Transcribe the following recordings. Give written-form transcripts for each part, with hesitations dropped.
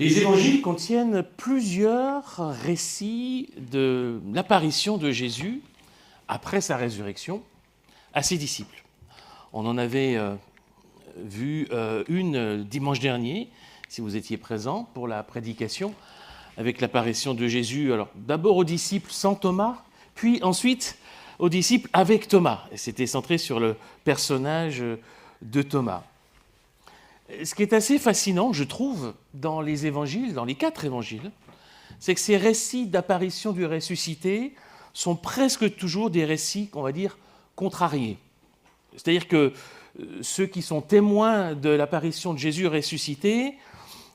Les évangiles contiennent plusieurs récits de l'apparition de Jésus après sa résurrection à ses disciples. On en avait vu une dimanche dernier, si vous étiez présent, pour la prédication, avec l'apparition de Jésus, alors d'abord aux disciples sans Thomas, puis ensuite aux disciples avec Thomas. Et c'était centré sur le personnage de Thomas. Ce qui est assez fascinant, je trouve, dans les évangiles, dans les 4 évangiles, c'est que ces récits d'apparition du ressuscité sont presque toujours des récits, qu'on va dire, contrariés. C'est-à-dire que ceux qui sont témoins de l'apparition de Jésus ressuscité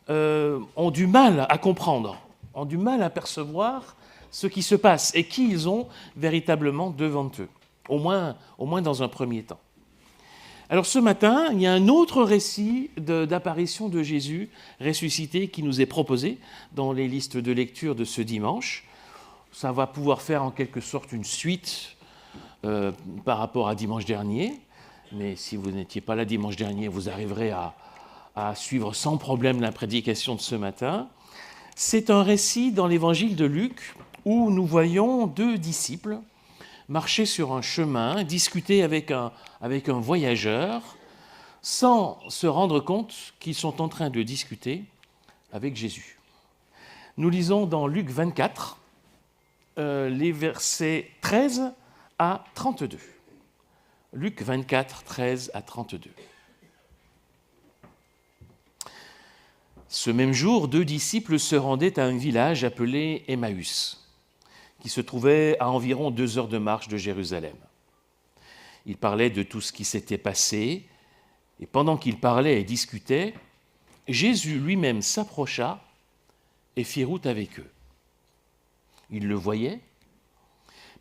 ont du mal à comprendre, ont du mal à percevoir ce qui se passe et qui ils ont véritablement devant eux, au moins dans un premier temps. Alors ce matin, il y a un autre récit d'apparition de Jésus ressuscité qui nous est proposé dans les listes de lecture de ce dimanche. Ça va pouvoir faire en quelque sorte une suite par rapport à dimanche dernier, mais si vous n'étiez pas là dimanche dernier, vous arriverez à suivre sans problème la prédication de ce matin. C'est un récit dans l'évangile de Luc où nous voyons 2 disciples marcher sur un chemin, discuter avec un voyageur, sans se rendre compte qu'ils sont en train de discuter avec Jésus. Nous lisons dans Luc 24, les versets 13 à 32. Luc 24, 13 à 32. Ce même jour, 2 disciples se rendaient à un village appelé Emmaüs, qui se trouvait à environ 2 heures de marche de Jérusalem. Ils parlaient de tout ce qui s'était passé, et pendant qu'ils parlaient et discutaient, Jésus lui-même s'approcha et fit route avec eux. Ils le voyaient,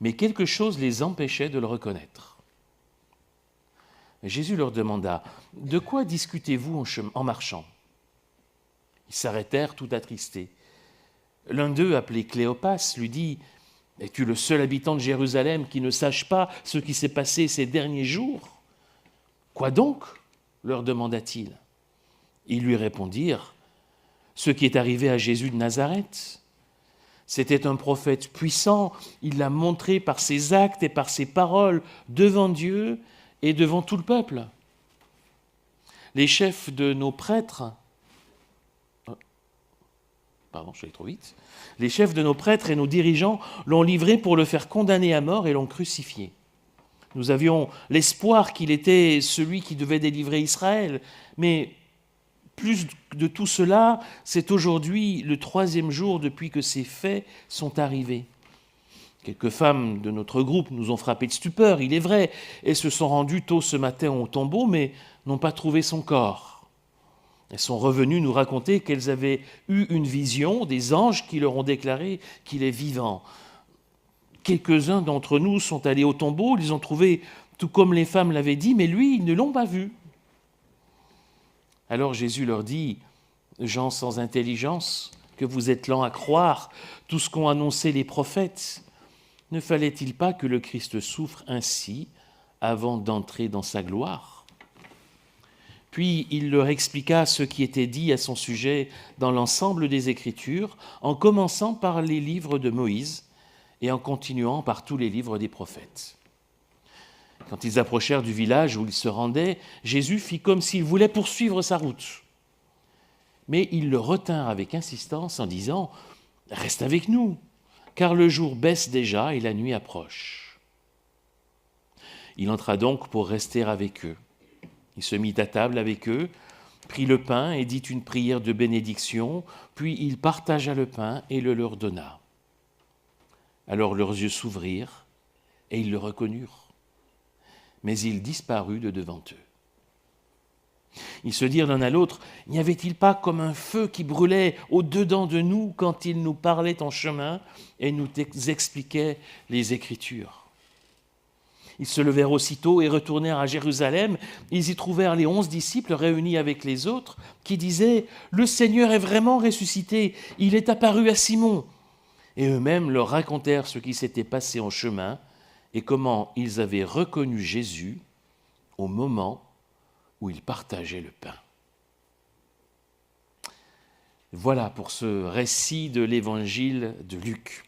mais quelque chose les empêchait de le reconnaître. Jésus leur demanda « De quoi discutez-vous en marchant ?» Ils s'arrêtèrent tout attristés. L'un d'eux, appelé Cléopas, lui dit « Es-tu le seul habitant de Jérusalem qui ne sache pas ce qui s'est passé ces derniers jours ?» « Quoi donc ?» leur demanda-t-il. Ils lui répondirent « Ce qui est arrivé à Jésus de Nazareth. C'était un prophète puissant, il l'a montré par ses actes et par ses paroles devant Dieu et devant tout le peuple. Les chefs de nos prêtres... je suis allé trop vite. Les chefs de nos prêtres et nos dirigeants l'ont livré pour le faire condamner à mort et l'ont crucifié. Nous avions l'espoir qu'il était celui qui devait délivrer Israël, mais plus de tout cela, c'est aujourd'hui le 3e jour depuis que ces faits sont arrivés. Quelques femmes de notre groupe nous ont frappés de stupeur, il est vrai, et se sont rendues tôt ce matin au tombeau, mais n'ont pas trouvé son corps. Elles sont revenues nous raconter qu'elles avaient eu une vision des anges qui leur ont déclaré qu'il est vivant. Quelques-uns d'entre nous sont allés au tombeau, ils ont trouvé tout comme les femmes l'avaient dit, mais lui, ils ne l'ont pas vu. Alors Jésus leur dit, « Gens sans intelligence, que vous êtes lents à croire tout ce qu'ont annoncé les prophètes. Ne fallait-il pas que le Christ souffre ainsi avant d'entrer dans sa gloire ?» Puis il leur expliqua ce qui était dit à son sujet dans l'ensemble des Écritures, en commençant par les livres de Moïse et en continuant par tous les livres des prophètes. Quand ils approchèrent du village où ils se rendaient, Jésus fit comme s'il voulait poursuivre sa route. Mais ils le retinrent avec insistance en disant « Reste avec nous, car le jour baisse déjà et la nuit approche. » Il entra donc pour rester avec eux. Il se mit à table avec eux, prit le pain et dit une prière de bénédiction, puis il partagea le pain et le leur donna. Alors leurs yeux s'ouvrirent et ils le reconnurent, mais il disparut de devant eux. Ils se dirent l'un à l'autre, « N'y avait-il pas comme un feu qui brûlait au-dedans de nous quand il nous parlait en chemin et nous expliquait les Écritures ?» Ils se levèrent aussitôt et retournèrent à Jérusalem. Ils y trouvèrent les 11 disciples réunis avec les autres qui disaient « Le Seigneur est vraiment ressuscité, il est apparu à Simon !» Et eux-mêmes leur racontèrent ce qui s'était passé en chemin et comment ils avaient reconnu Jésus au moment où ils partageaient le pain. Voilà pour ce récit de l'évangile de Luc.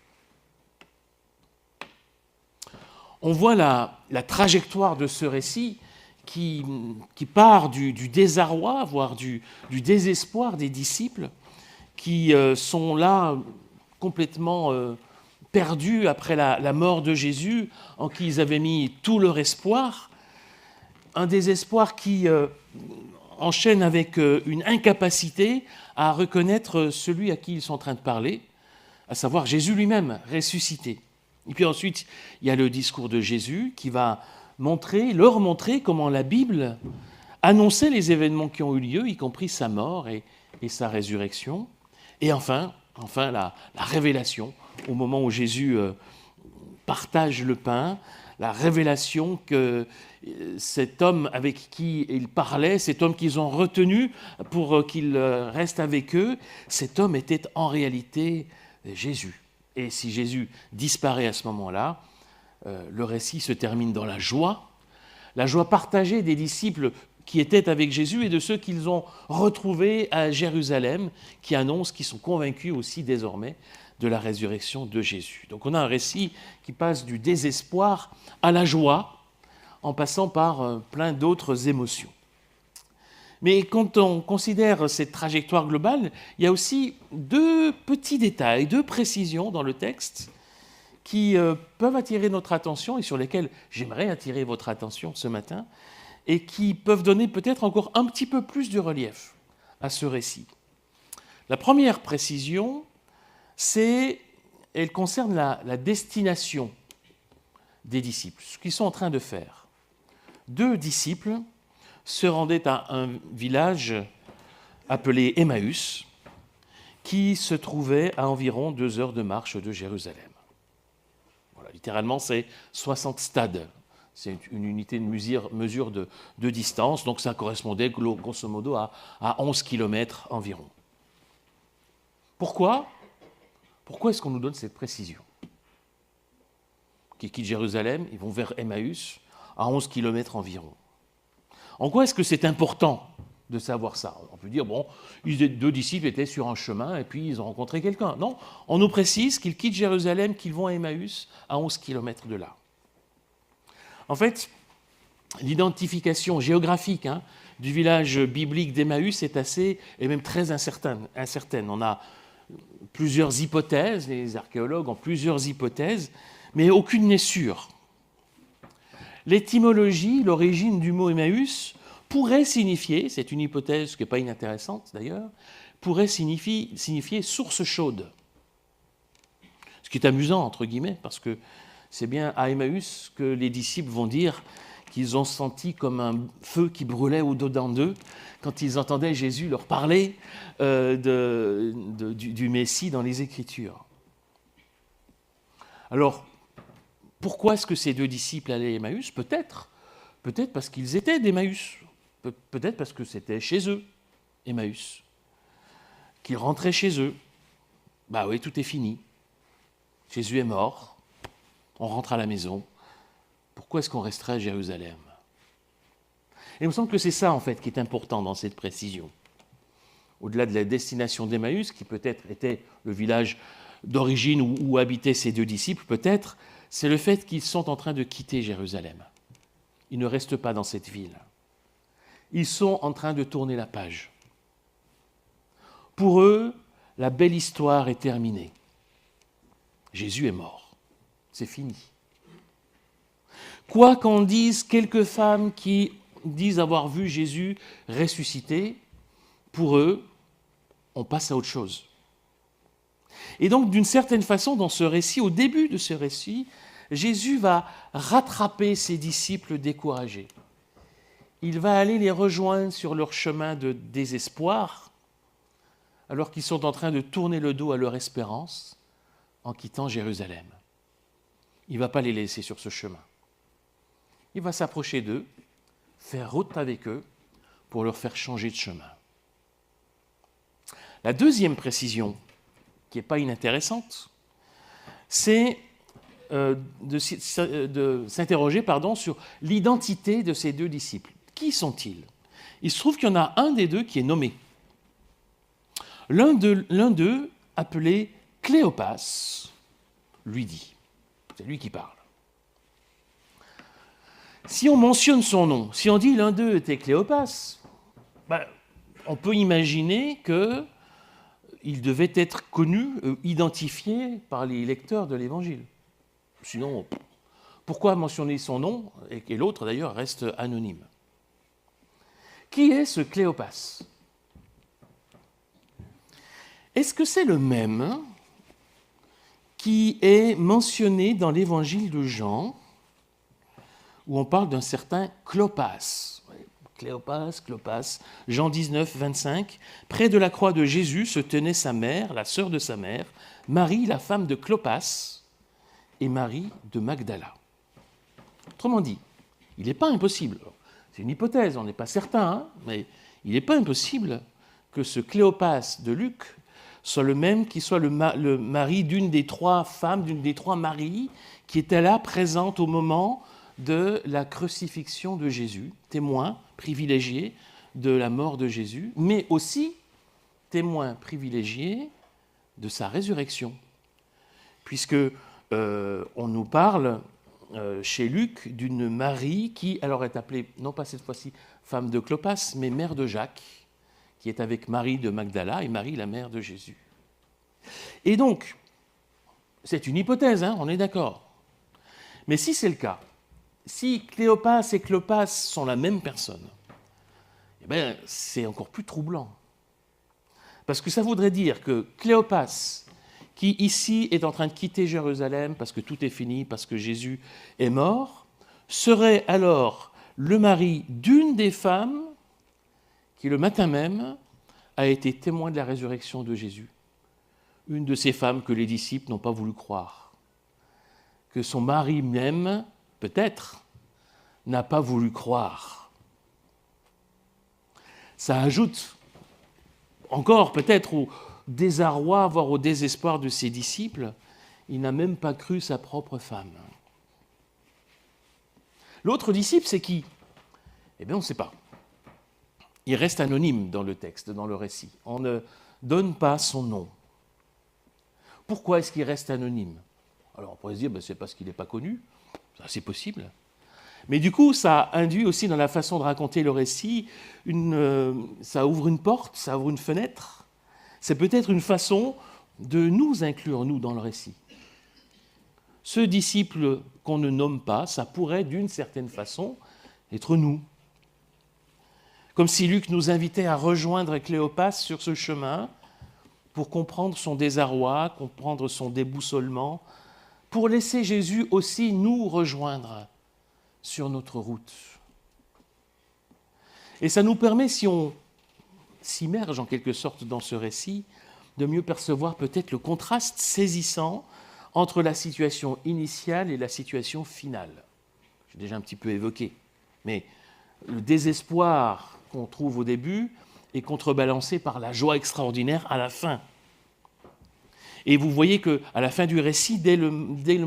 On voit la trajectoire de ce récit qui part du désarroi, voire du désespoir des disciples, qui sont là complètement perdus après la mort de Jésus, en qui ils avaient mis tout leur espoir. Un désespoir qui enchaîne avec une incapacité à reconnaître celui à qui ils sont en train de parler, à savoir Jésus lui-même, ressuscité. Et puis ensuite, il y a le discours de Jésus qui va leur montrer comment la Bible annonçait les événements qui ont eu lieu, y compris sa mort et sa résurrection. Et enfin la révélation, au moment où Jésus partage le pain, la révélation que cet homme avec qui il parlait, cet homme qu'ils ont retenu pour qu'il reste avec eux, cet homme était en réalité Jésus. Et si Jésus disparaît à ce moment-là, le récit se termine dans la joie partagée des disciples qui étaient avec Jésus et de ceux qu'ils ont retrouvés à Jérusalem, qui annoncent qu'ils sont convaincus aussi désormais de la résurrection de Jésus. Donc on a un récit qui passe du désespoir à la joie, en passant par plein d'autres émotions. Mais quand on considère cette trajectoire globale, il y a aussi deux petits détails, deux précisions dans le texte qui peuvent attirer notre attention et sur lesquels j'aimerais attirer votre attention ce matin et qui peuvent donner peut-être encore un petit peu plus de relief à ce récit. La première précision, elle concerne la destination des disciples, ce qu'ils sont en train de faire. 2 disciples se rendaient à un village appelé Emmaüs, qui se trouvait à environ 2 heures de marche de Jérusalem. Voilà, littéralement, c'est 60 stades. C'est une unité de mesure de distance, donc ça correspondait grosso modo à 11 km environ. Pourquoi est-ce qu'on nous donne cette précision ? Qui quittent Jérusalem, ils vont vers Emmaüs, à 11 km environ. En quoi est-ce que c'est important de savoir ça ? On peut dire, 2 disciples étaient sur un chemin et puis ils ont rencontré quelqu'un. Non, on nous précise qu'ils quittent Jérusalem, qu'ils vont à Emmaüs, à 11 km de là. En fait, l'identification géographique du village biblique d'Emmaüs est assez, et même très incertaine. On a plusieurs hypothèses, les archéologues ont plusieurs hypothèses, mais aucune n'est sûre. L'étymologie, l'origine du mot Emmaüs pourrait signifier, c'est une hypothèse qui n'est pas inintéressante d'ailleurs, pourrait signifier source chaude. Ce qui est amusant, entre guillemets, parce que c'est bien à Emmaüs que les disciples vont dire qu'ils ont senti comme un feu qui brûlait au-dedans d'eux quand ils entendaient Jésus leur parler du Messie dans les Écritures. Alors, pourquoi est-ce que ces 2 disciples allaient à Emmaüs ? Peut-être parce qu'ils étaient d'Emmaüs. Peut-être parce que c'était chez eux, Emmaüs. Qu'ils rentraient chez eux. Bah oui, tout est fini. Jésus est mort. On rentre à la maison. Pourquoi est-ce qu'on resterait à Jérusalem ? Et il me semble que c'est ça, en fait, qui est important dans cette précision. Au-delà de la destination d'Emmaüs, qui peut-être était le village d'origine où habitaient ces 2 disciples, peut-être, c'est le fait qu'ils sont en train de quitter Jérusalem. Ils ne restent pas dans cette ville. Ils sont en train de tourner la page. Pour eux, la belle histoire est terminée. Jésus est mort. C'est fini. Quoi qu'en disent quelques femmes qui disent avoir vu Jésus ressuscité, pour eux, on passe à autre chose. Et donc, d'une certaine façon, dans ce récit, au début de ce récit, Jésus va rattraper ses disciples découragés. Il va aller les rejoindre sur leur chemin de désespoir, alors qu'ils sont en train de tourner le dos à leur espérance en quittant Jérusalem. Il ne va pas les laisser sur ce chemin. Il va s'approcher d'eux, faire route avec eux pour leur faire changer de chemin. La deuxième précision, qui n'est pas inintéressante, c'est de s'interroger sur l'identité de ces 2 disciples. Qui sont-ils ? Il se trouve qu'il y en a un des 2 qui est nommé. L'un d'eux, appelé Cléopas, lui dit, c'est lui qui parle. Si on mentionne son nom, si on dit l'un d'eux était Cléopas, on peut imaginer qu'il devait être connu, identifié par les lecteurs de l'Évangile. Sinon, pourquoi mentionner son nom et l'autre d'ailleurs reste anonyme? Qui est ce Cléopas? Est-ce que c'est le même qui est mentionné dans l'Évangile de Jean, où on parle d'un certain Clopas? Clopas, Jean 19, 25. Près de la croix de Jésus se tenait sa mère, la sœur de sa mère, Marie, la femme de Clopas, et Marie de Magdala. Autrement dit, il n'est pas impossible, c'est une hypothèse, on n'est pas certain, mais il n'est pas impossible que ce Cléopas de Luc soit le même qui soit le mari d'une des trois femmes, d'une des trois Maries qui était là, présente au moment de la crucifixion de Jésus, témoin privilégié de la mort de Jésus, mais aussi témoin privilégié de sa résurrection. Puisque on nous parle chez Luc d'une Marie qui alors est appelée, non pas cette fois-ci femme de Clopas, mais mère de Jacques, qui est avec Marie de Magdala et Marie, la mère de Jésus. Et donc, c'est une hypothèse, on est d'accord. Mais si c'est le cas, si Cléopas et Clopas sont la même personne, c'est encore plus troublant. Parce que ça voudrait dire que Cléopas, qui ici est en train de quitter Jérusalem parce que tout est fini, parce que Jésus est mort, serait alors le mari d'une des femmes qui, le matin même, a été témoin de la résurrection de Jésus. Une de ces femmes que les disciples n'ont pas voulu croire. Que son mari même, peut-être, n'a pas voulu croire. Ça ajoute encore peut-être au désarroi, voire au désespoir de ses disciples. Il n'a même pas cru sa propre femme. L'autre disciple, c'est qui? Eh bien, on ne sait pas. Il reste anonyme dans le texte, dans le récit. On ne donne pas son nom. Pourquoi est-ce qu'il reste anonyme? Alors on pourrait se dire, c'est parce qu'il n'est pas connu. Ça, c'est possible. Mais du coup, ça induit aussi dans la façon de raconter le récit, ça ouvre une porte, ça ouvre une fenêtre. C'est peut-être une façon de nous inclure, nous, dans le récit. Ce disciple qu'on ne nomme pas, ça pourrait, d'une certaine façon, être nous. Comme si Luc nous invitait à rejoindre Cléopas sur ce chemin pour comprendre son désarroi, comprendre son déboussolement, pour laisser Jésus aussi nous rejoindre sur notre route. Et ça nous permet, si on s'immerge en quelque sorte dans ce récit, de mieux percevoir peut-être le contraste saisissant entre la situation initiale et la situation finale. J'ai déjà un petit peu évoqué, mais le désespoir qu'on trouve au début est contrebalancé par la joie extraordinaire à la fin. Et vous voyez qu'à la fin du récit, dès le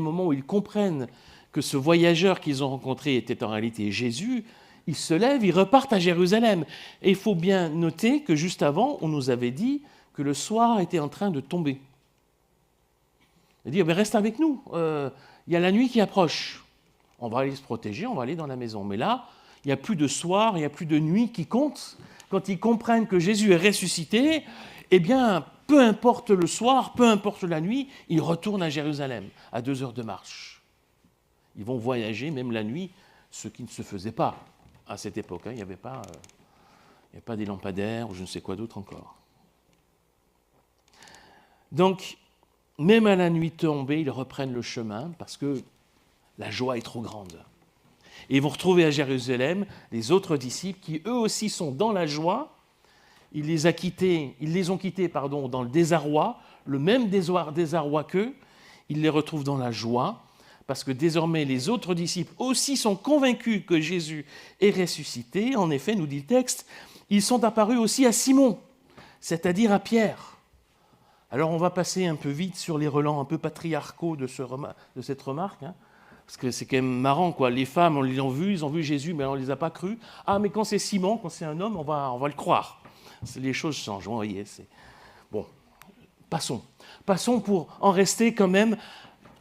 moment où ils comprennent que ce voyageur qu'ils ont rencontré était en réalité Jésus, ils se lèvent, ils repartent à Jérusalem. Et il faut bien noter que juste avant, on nous avait dit que le soir était en train de tomber. Et dire, reste avec nous, il y a la nuit qui approche. On va aller se protéger, on va aller dans la maison. Mais là, il n'y a plus de soir, il n'y a plus de nuit qui compte. Quand ils comprennent que Jésus est ressuscité, eh bien, peu importe le soir, peu importe la nuit, ils retournent à Jérusalem, à 2 heures de marche. Ils vont voyager, même la nuit, ce qui ne se faisait pas à cette époque. Il n'y avait pas des lampadaires ou je ne sais quoi d'autre encore. Donc, même à la nuit tombée, ils reprennent le chemin parce que la joie est trop grande. Et ils vont retrouver à Jérusalem les autres disciples qui, eux aussi, sont dans la joie. Ils les ont quittés dans le désarroi, le même désarroi qu'eux. Ils les retrouvent dans la joie parce que désormais, les autres disciples aussi sont convaincus que Jésus est ressuscité. En effet, nous dit le texte, ils sont apparus aussi à Simon, c'est-à-dire à Pierre. Alors, on va passer un peu vite sur les relents un peu patriarcaux de cette remarque, parce que c'est quand même marrant, quoi. Les femmes, on les a vues, ils ont vu Jésus, mais on ne les a pas crues. Ah, mais quand c'est Simon, quand c'est un homme, on va le croire. Les choses changent, vous voyez. Bon, passons. Passons pour en rester quand même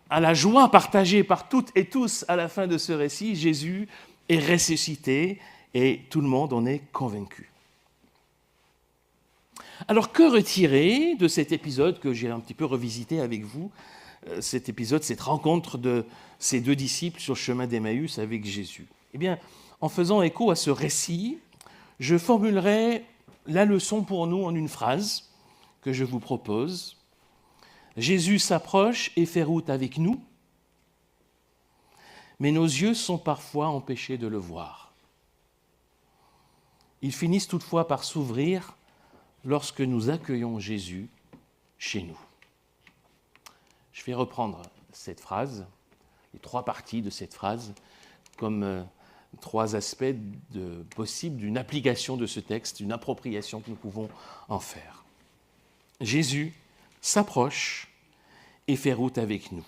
à la joie partagée par toutes et tous à la fin de ce récit. Jésus est ressuscité et tout le monde en est convaincu. Alors que retirer de cet épisode que j'ai un petit peu revisité avec vous, cet épisode, cette rencontre de ces deux disciples sur le chemin d'Emmaüs avec Jésus? Eh bien, en faisant écho à ce récit, je formulerai la leçon pour nous en une phrase que je vous propose. Jésus s'approche et fait route avec nous, mais nos yeux sont parfois empêchés de le voir. Ils finissent toutefois par s'ouvrir lorsque nous accueillons Jésus chez nous. Je vais reprendre cette phrase, les trois parties de cette phrase, comme trois aspects possibles d'une application de ce texte, une appropriation que nous pouvons en faire. Jésus s'approche et fait route avec nous.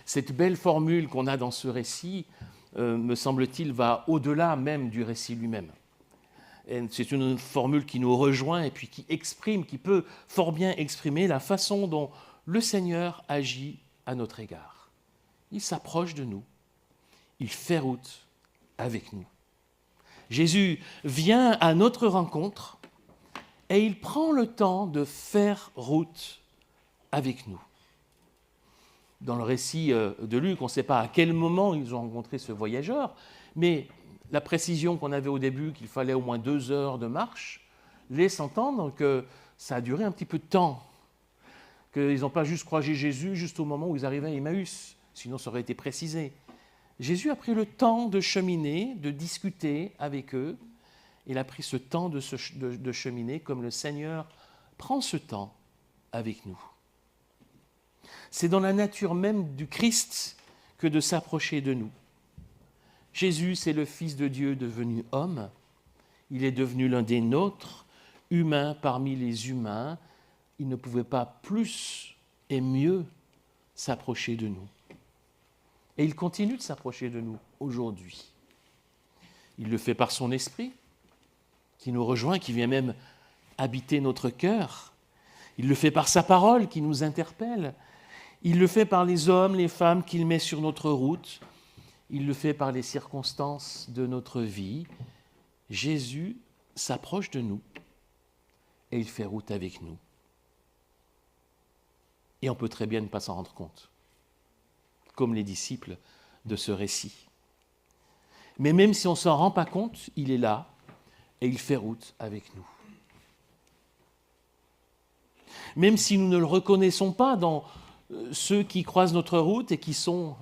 Cette belle formule qu'on a dans ce récit, me semble-t-il, va au-delà même du récit lui-même. Et c'est une formule qui nous rejoint et puis qui exprime, qui peut fort bien exprimer la façon dont le Seigneur agit à notre égard. Il s'approche de nous, il fait route avec nous. Jésus vient à notre rencontre et il prend le temps de faire route avec nous. Dans le récit de Luc, on ne sait pas à quel moment ils ont rencontré ce voyageur, mais la précision qu'on avait au début, qu'il fallait au moins 2 heures de marche, laisse entendre que ça a duré un petit peu de temps, qu'ils n'ont pas juste croisé Jésus juste au moment où ils arrivaient à Emmaüs, sinon ça aurait été précisé. Jésus a pris le temps de cheminer, de discuter avec eux. Il a pris ce temps de cheminer comme le Seigneur prend ce temps avec nous. C'est dans la nature même du Christ que de s'approcher de nous. Jésus, c'est le Fils de Dieu devenu homme. Il est devenu l'un des nôtres, humain parmi les humains. Il ne pouvait pas plus et mieux s'approcher de nous. Et il continue de s'approcher de nous aujourd'hui. Il le fait par son esprit, qui nous rejoint, qui vient même habiter notre cœur. Il le fait par sa parole, qui nous interpelle. Il le fait par les hommes, les femmes qu'il met sur notre route. Il le fait par les circonstances de notre vie. Jésus s'approche de nous et il fait route avec nous. Et on peut très bien ne pas s'en rendre compte, comme les disciples de ce récit. Mais même si on ne s'en rend pas compte, il est là et il fait route avec nous. Même si nous ne le reconnaissons pas dans ceux qui croisent notre route et qui sont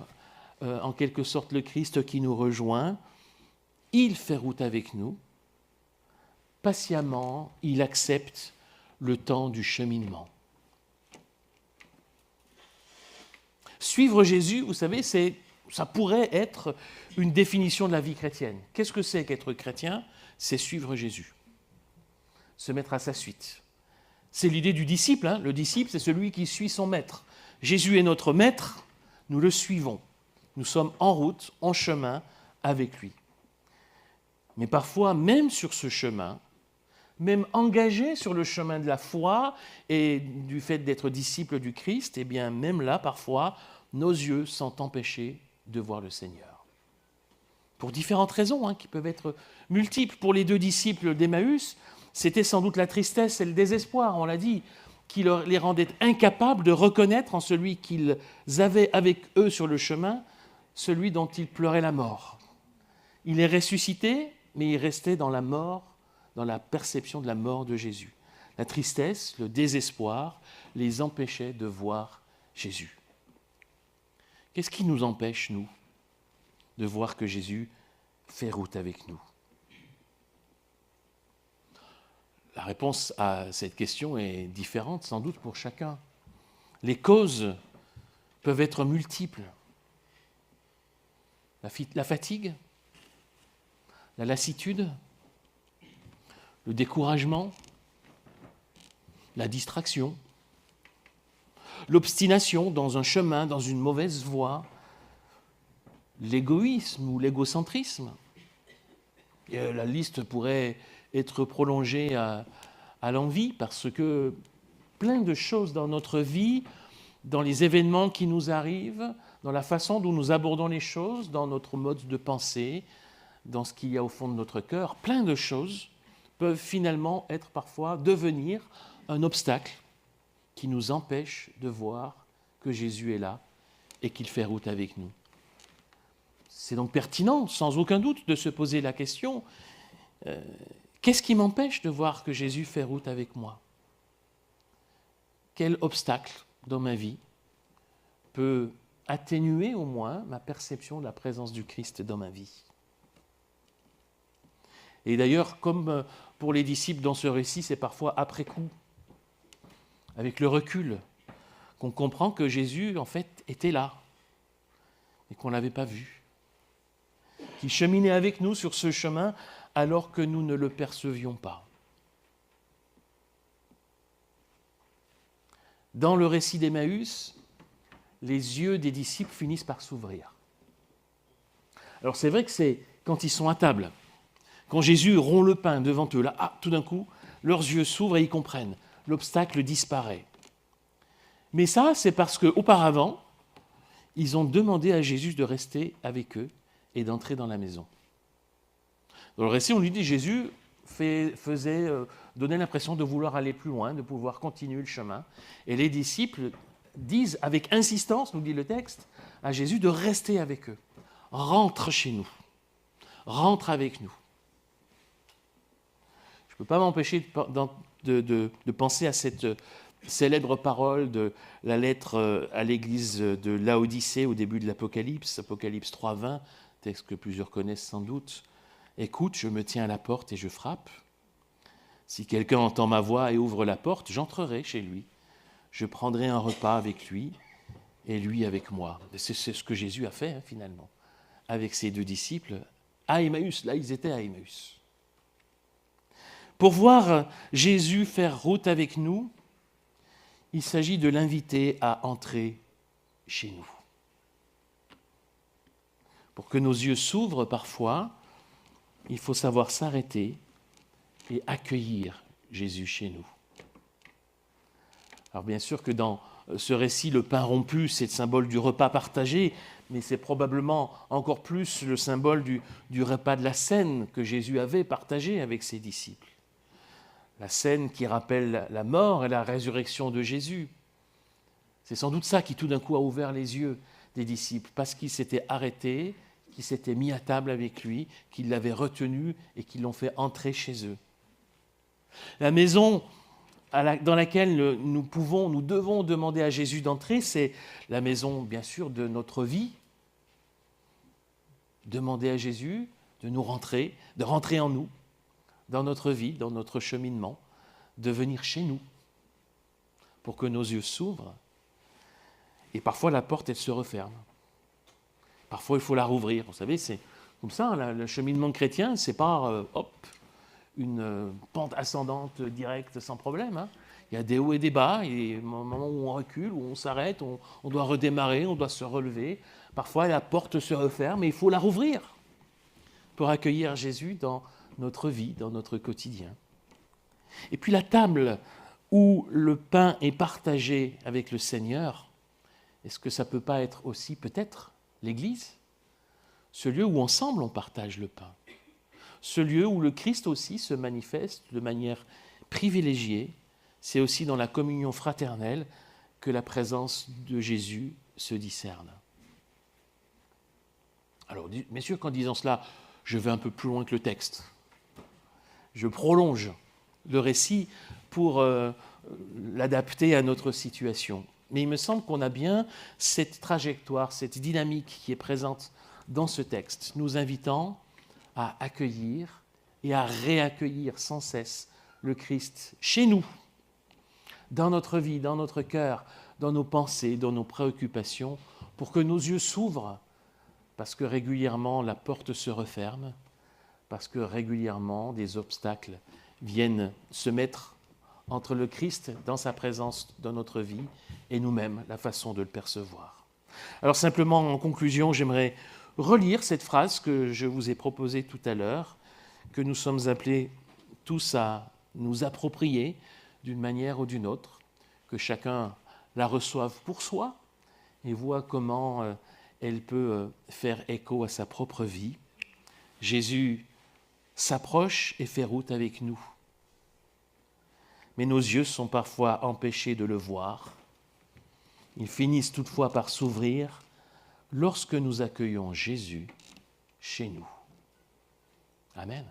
en quelque sorte le Christ qui nous rejoint, il fait route avec nous. Patiemment, il accepte le temps du cheminement. Suivre Jésus, vous savez, ça pourrait être une définition de la vie chrétienne. Qu'est-ce que c'est qu'être chrétien? C'est suivre Jésus, se mettre à sa suite. C'est l'idée du disciple. Le disciple, c'est celui qui suit son maître. Jésus est notre maître, nous le suivons. Nous sommes en route, en chemin avec lui. Mais parfois, même sur ce chemin, même engagés sur le chemin de la foi et du fait d'être disciples du Christ, eh bien, même là, parfois, nos yeux sont empêchés de voir le Seigneur. Pour différentes raisons, qui peuvent être multiples. Pour les 2 disciples d'Emmaüs, c'était sans doute la tristesse et le désespoir, on l'a dit, qui les rendait incapables de reconnaître en celui qu'ils avaient avec eux sur le chemin, celui dont ils pleuraient la mort. Il est ressuscité, mais il restait dans la mort, dans la perception de la mort de Jésus. La tristesse, le désespoir les empêchaient de voir Jésus. Qu'est-ce qui nous empêche, nous, de voir que Jésus fait route avec nous? La réponse à cette question est différente, sans doute, pour chacun. Les causes peuvent être multiples. La fatigue, la lassitude, le découragement, la distraction, l'obstination dans un chemin, dans une mauvaise voie, l'égoïsme ou l'égocentrisme. Et la liste pourrait être prolongée à l'envie, parce que plein de choses dans notre vie, dans les événements qui nous arrivent, dans la façon dont nous abordons les choses, dans notre mode de pensée, dans ce qu'il y a au fond de notre cœur, plein de choses peuvent finalement être parfois, devenir un obstacle qui nous empêche de voir que Jésus est là et qu'il fait route avec nous. C'est donc pertinent, sans aucun doute, de se poser la question, qu'est-ce qui m'empêche de voir que Jésus fait route avec moi ? Quel obstacle dans ma vie peut atténuer au moins ma perception de la présence du Christ dans ma vie ? Et d'ailleurs, comme pour les disciples dans ce récit, c'est parfois après coup, avec le recul, qu'on comprend que Jésus, en fait, était là et qu'on ne l'avait pas vu. Qu'il cheminait avec nous sur ce chemin alors que nous ne le percevions pas. Dans le récit d'Emmaüs, les yeux des disciples finissent par s'ouvrir. Alors c'est vrai que c'est quand ils sont à table, quand Jésus rompt le pain devant eux, là, tout d'un coup, leurs yeux s'ouvrent et ils comprennent. L'obstacle disparaît. Mais ça, c'est parce qu'auparavant, ils ont demandé à Jésus de rester avec eux et d'entrer dans la maison. Dans le récit, on lui dit Jésus donnait l'impression de vouloir aller plus loin, de pouvoir continuer le chemin. Et les disciples disent avec insistance, nous dit le texte, à Jésus de rester avec eux. Rentre chez nous. Rentre avec nous. Je ne peux pas m'empêcher de penser à cette célèbre parole de la lettre à l'église de Laodicée au début de l'Apocalypse, Apocalypse 3:20, texte que plusieurs connaissent sans doute. « Écoute, je me tiens à la porte et je frappe. Si quelqu'un entend ma voix et ouvre la porte, j'entrerai chez lui. Je prendrai un repas avec lui et lui avec moi. » C'est ce que Jésus a fait finalement, avec ses deux disciples à Emmaüs. Là, ils étaient à Emmaüs. Pour voir Jésus faire route avec nous, il s'agit de l'inviter à entrer chez nous. Pour que nos yeux s'ouvrent parfois, il faut savoir s'arrêter et accueillir Jésus chez nous. Alors bien sûr que dans ce récit, le pain rompu, c'est le symbole du repas partagé, mais c'est probablement encore plus le symbole du repas de la scène que Jésus avait partagé avec ses disciples. La scène qui rappelle la mort et la résurrection de Jésus. C'est sans doute ça qui tout d'un coup a ouvert les yeux des disciples, parce qu'ils s'étaient arrêtés, qu'ils s'étaient mis à table avec lui, qu'ils l'avaient retenu et qu'ils l'ont fait entrer chez eux. La maison dans laquelle nous devons demander à Jésus d'entrer, c'est la maison, bien sûr, de notre vie. Demander à Jésus de rentrer en nous, dans notre vie, dans notre cheminement, de venir chez nous, pour que nos yeux s'ouvrent. Et parfois, la porte, elle se referme. Parfois, il faut la rouvrir. Vous savez, c'est comme ça, le cheminement chrétien, c'est pas, une pente ascendante directe sans problème. Il y a des hauts et des bas, il y a des moments où on recule, où on s'arrête, on doit redémarrer, on doit se relever. Parfois, la porte se referme et il faut la rouvrir pour accueillir Jésus dans notre vie, dans notre quotidien. Et puis la table où le pain est partagé avec le Seigneur, est-ce que ça ne peut pas être aussi peut-être l'Église ? Ce lieu où ensemble on partage le pain. Ce lieu où le Christ aussi se manifeste de manière privilégiée, c'est aussi dans la communion fraternelle que la présence de Jésus se discerne. Alors, bien sûr, qu'en disant cela, je vais un peu plus loin que le texte. Je prolonge le récit pour l'adapter à notre situation. Mais il me semble qu'on a bien cette trajectoire, cette dynamique qui est présente dans ce texte, nous invitant à accueillir et à réaccueillir sans cesse le Christ chez nous, dans notre vie, dans notre cœur, dans nos pensées, dans nos préoccupations, pour que nos yeux s'ouvrent, parce que régulièrement la porte se referme, parce que régulièrement des obstacles viennent se mettre entre le Christ dans sa présence dans notre vie et nous-mêmes, la façon de le percevoir. Alors simplement, en conclusion, j'aimerais relire cette phrase que je vous ai proposée tout à l'heure, que nous sommes appelés tous à nous approprier d'une manière ou d'une autre, que chacun la reçoive pour soi et voit comment elle peut faire écho à sa propre vie. Jésus s'approche et fait route avec nous. Mais nos yeux sont parfois empêchés de le voir. Ils finissent toutefois par s'ouvrir lorsque nous accueillons Jésus chez nous. Amen.